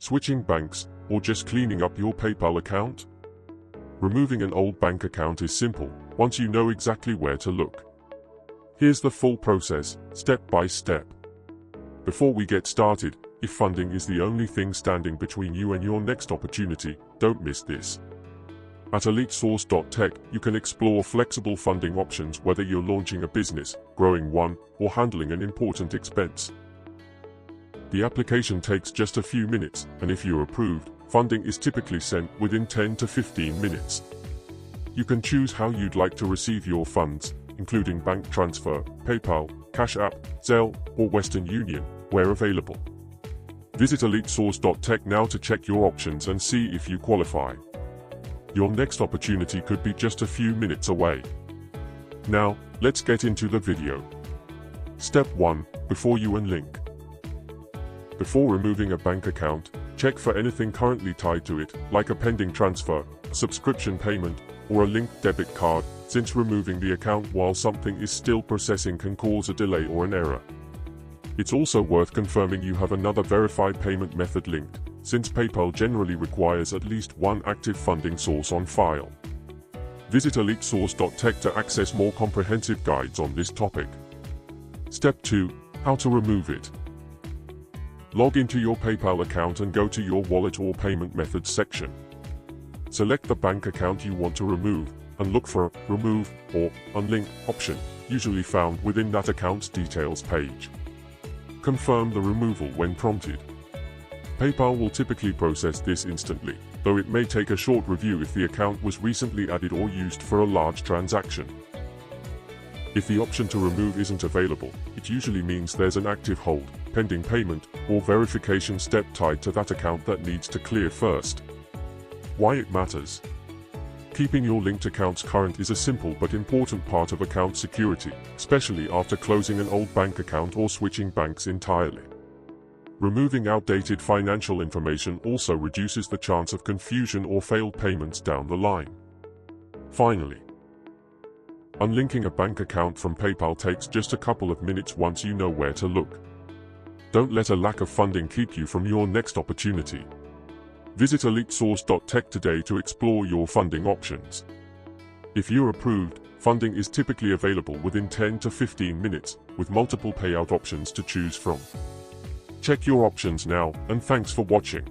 switching banks, or just cleaning up your PayPal account? Removing an old bank account is simple, once you know exactly where to look. Here's the full process, step by step. Before we get started, if funding is the only thing standing between you and your next opportunity, don't miss this. At EliteSource.tech, you can explore flexible funding options whether you're launching a business, growing one, or handling an important expense. The application takes just a few minutes, and if you're approved, funding is typically sent within 10 to 15 minutes. You can choose how you'd like to receive your funds, including bank transfer, PayPal, Cash App, Zelle, or Western Union, where available. Visit EliteSource.tech now to check your options and see if you qualify. Your next opportunity could be just a few minutes away. Now, let's get into the video. Step 1. Before you unlink. Before removing a bank account, check for anything currently tied to it, like a pending transfer, subscription payment, or a linked debit card, since removing the account while something is still processing can cause a delay or an error. It's also worth confirming you have another verified payment method linked, since PayPal generally requires at least one active funding source on file. Visit EliteSource.tech to access more comprehensive guides on this topic. Step 2. How to remove it. Log into your PayPal account and go to your wallet or payment methods section. Select the bank account you want to remove, and look for a Remove or Unlink option, usually found within that account's details page. Confirm the removal when prompted. PayPal will typically process this instantly, though it may take a short review if the account was recently added or used for a large transaction. If the option to remove isn't available, it usually means there's an active hold, pending payment, or verification step tied to that account that needs to clear first. Why it matters. Keeping your linked accounts current is a simple but important part of account security, especially after closing an old bank account or switching banks entirely. Removing outdated financial information also reduces the chance of confusion or failed payments down the line. Finally, unlinking a bank account from PayPal takes just a couple of minutes once you know where to look. Don't let a lack of funding keep you from your next opportunity. Visit EliteSource.tech today to explore your funding options. If you're approved, funding is typically available within 10 to 15 minutes, with multiple payout options to choose from. Check your options now, and thanks for watching.